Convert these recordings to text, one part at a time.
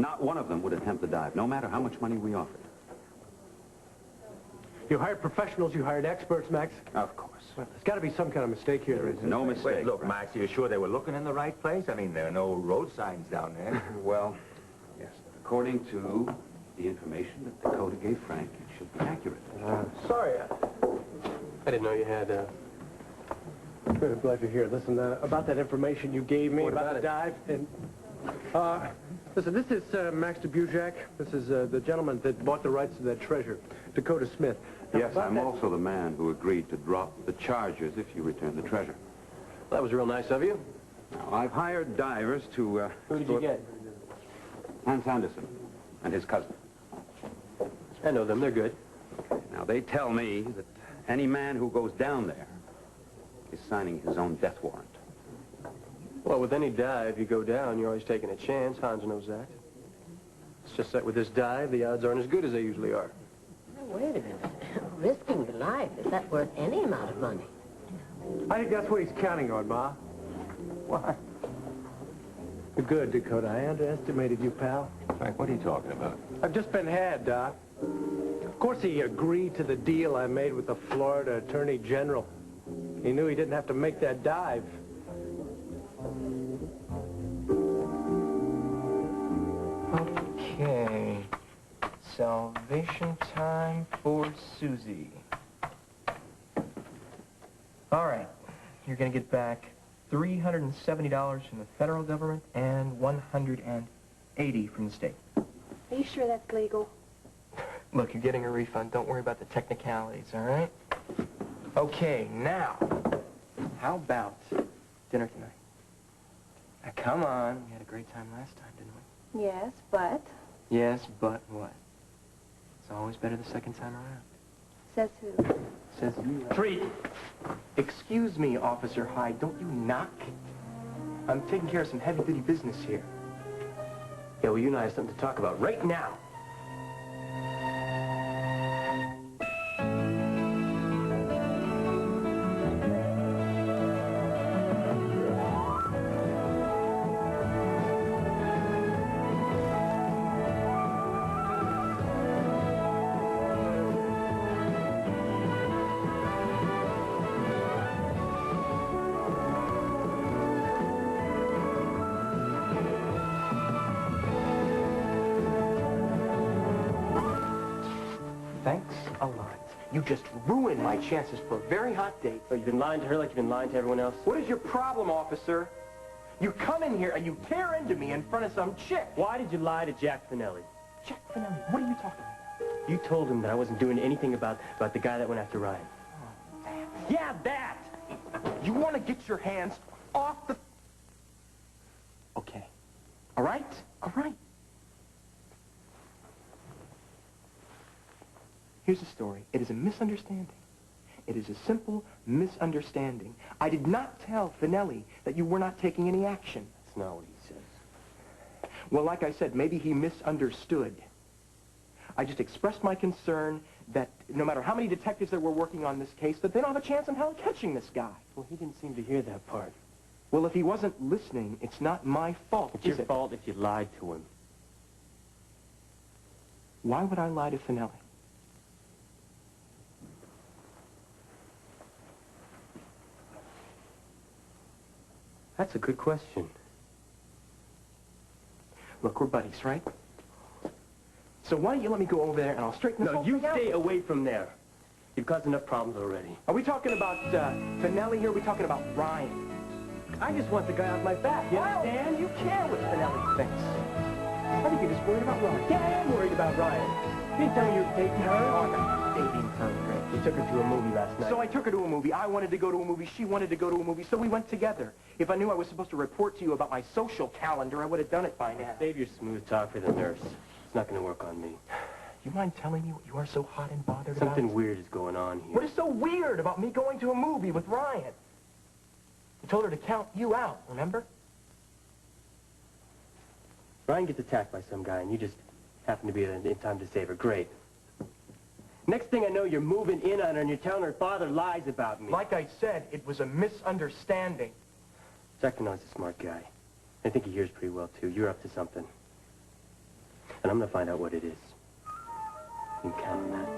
Not one of them would attempt the dive, no matter how much money we offered. You hired professionals, you hired experts, Max. Of course. Well, there's got to be some kind of mistake here. There is no mistake. Wait, look, Max, are you sure they were looking in the right place? I mean, there are no road signs down there. Well, yes. According to the information that Dakota gave Frank, it should be accurate. Sorry, I didn't know you had, Good, glad you're here. Listen, about that information you gave me about the dive, and, listen, this is Max DeBujak. This is the gentleman that bought the rights to that treasure, Dakota Smith. Now, yes, I'm also the man who agreed to drop the charges if you return the treasure. That was real nice of you. Now, I've hired divers to, Who did you get? Hans Anderson and his cousin. I know them. They're good. Now, they tell me that any man who goes down there is signing his own death warrant. Well, with any dive, you go down, you're always taking a chance. Hans knows that. It's just that with this dive, the odds aren't as good as they usually are. Wait a minute. Risking your life, is that worth any amount of money? I think that's what he's counting on, Ma. What? You're good, Dakota. I underestimated you, pal. Frank, what are you talking about? I've just been had, Doc. Of course he agreed to the deal I made with the Florida Attorney General. He knew he didn't have to make that dive. Okay. Salvation time for Susie. All right. You're going to get back $370 from the federal government and $180 from the state. Are you sure that's legal? Look, you're getting a refund. Don't worry about the technicalities, all right? Okay, now, how about dinner tonight? Now, come on. We had a great time last time, didn't we? Yes, but... Yes, but what? It's always better the second time around. Says who? Says you. Treat! Excuse me, Officer Hyde. Don't you knock? I'm taking care of some heavy-duty business here. Yeah, well, you and I have something to talk about right now. Thanks a lot. You just ruined my chances for a very hot date. So you've been lying to her like you've been lying to everyone else? What is your problem, officer? You come in here and you tear into me in front of some chick. Why did you lie to Jack Finelli? Jack Finelli, what are you talking about? You told him that I wasn't doing anything about the guy that went after Ryan. Yeah, that! You want to get your hands off the... Okay. All right? All right. Here's the story. It is a misunderstanding. It is a simple misunderstanding. I did not tell Finelli that you were not taking any action. That's not what he says. Well, like I said, maybe he misunderstood. I just expressed my concern that no matter how many detectives there were working on this case, that they don't have a chance in hell of catching this guy. Well, he didn't seem to hear that part. Well, if he wasn't listening, it's not my fault, It's is your it? fault if you lied to him. Why would I lie to Finelli? That's a good question. Look, we're buddies, right? So why don't you let me go over there and I'll straighten this No, whole you thing out. stay away from there. You've caused enough problems already. Are we talking about Finelli here? Or are we talking about Ryan? I just want the guy off my back, you understand? You care with Finelli. Thanks. I think you're just worried about Ryan. Yeah, I am worried about Ryan. You didn't tell me you were dating her. Oh, I'm not dating her, Rick. You took her to a movie last night. So I took her to a movie. I wanted to go to a movie. She wanted to go to a movie. So we went together. If I knew I was supposed to report to you about my social calendar, I would have done it by now. Save your smooth talk for the nurse. It's not going to work on me. You mind telling me what you are so hot and bothered Something about? weird is going on here. What is so weird about me going to a movie with Ryan? I told her to count you out, remember? Ryan gets attacked by some guy, and you just happen to be in time to save her. Great. Next thing I know, you're moving in on her, and you're telling her father lies about me. Like I said, it was a misunderstanding. Jack Finelli's a smart guy. I think he hears pretty well, too. You're up to something. And I'm going to find out what it is. You can count on that.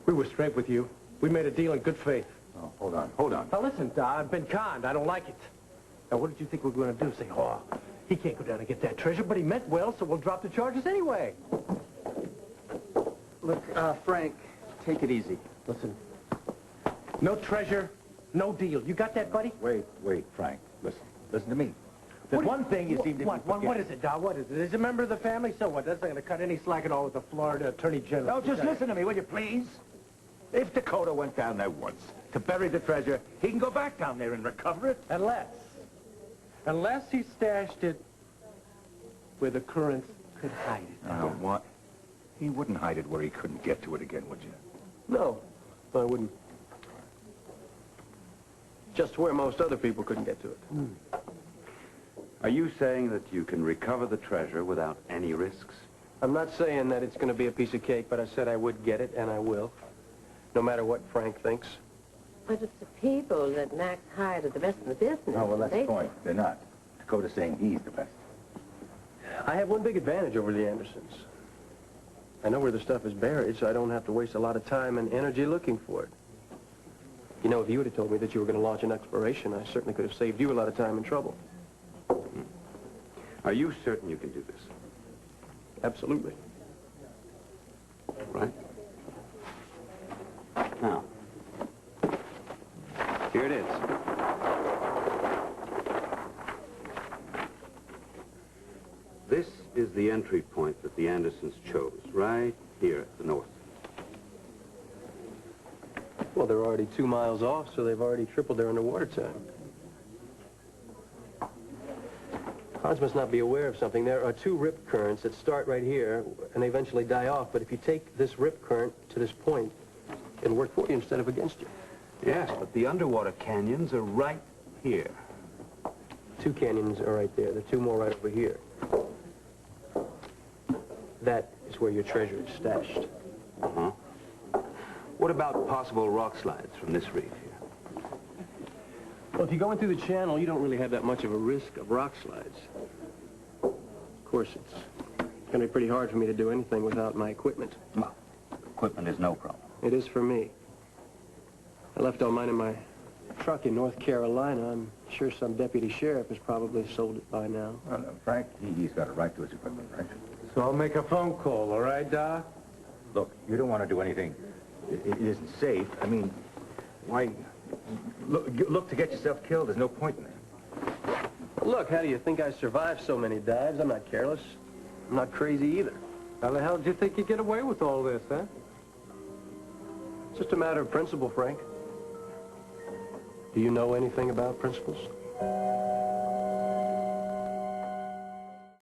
We were straight with you. We made a deal in good faith. Oh, hold on, hold on. Now listen, Da, I've been conned. I don't like it. Now what did you think we were going to do? Say, oh, he can't go down and get that treasure, but he meant well, so we'll drop the charges anyway. Look, Frank, take it easy. Listen, no treasure, no deal. You got that, buddy? Wait, Frank. Listen to me. There's one thing you seem to be forgetting. What is it, Da? What is it? Is he a member of the family? So what? That's not going to cut any slack at all with the Florida Attorney General. No, just listen to me, will you, please? If Dakota went down there once to bury the treasure, he can go back down there and recover it. Unless he stashed it where the Currents could hide it. Oh, what? He wouldn't hide it where he couldn't get to it again, would you? No, I wouldn't. Just where most other people couldn't get to it. Are you saying that you can recover the treasure without any risks? I'm not saying that it's going to be a piece of cake, but I said I would get it, and I will. No matter what Frank thinks. But it's the people that Max hired are the best in the business. No, well, that's They- the point. They're not. Dakota's saying he's the best. I have one big advantage over the Andersons. I know where the stuff is buried, so I don't have to waste a lot of time and energy looking for it. You know, if you would have told me that you were going to launch an exploration, I certainly could have saved you a lot of time and trouble. Are you certain you can do this? Absolutely. Right? Now, here it is. This is the entry point that the Andersons chose, right here at the north. Well, they're already 2 miles off, so they've already tripled their underwater time. Hans must not be aware of something. There are 2 rip currents that start right here, and they eventually die off. But if you take this rip current to this point, it'll work for you instead of against you. Yes, but the underwater canyons are right here. 2 canyons are right there. The 2 more right over here. That is where your treasure is stashed. Uh-huh. What about possible rock slides from this reef here? Well, if you go in through the channel, you don't really have that much of a risk of rock slides. Of course, it's going to be pretty hard for me to do anything without my equipment. Well, equipment is no problem. It is for me. I left all mine in my truck in North Carolina. I'm sure some deputy sheriff has probably sold it by now. Well, no, Frank, he's got a right to his equipment, right? So I'll make a phone call, all right, Doc? Look, you don't want to do anything. It isn't safe. I mean, why... Look to get yourself killed. There's no point in that. Look, how do you think I survived so many dives? I'm not careless. I'm not crazy either. How the hell did you think you'd get away with all this, huh? It's just a matter of principle, Frank. Do you know anything about principles?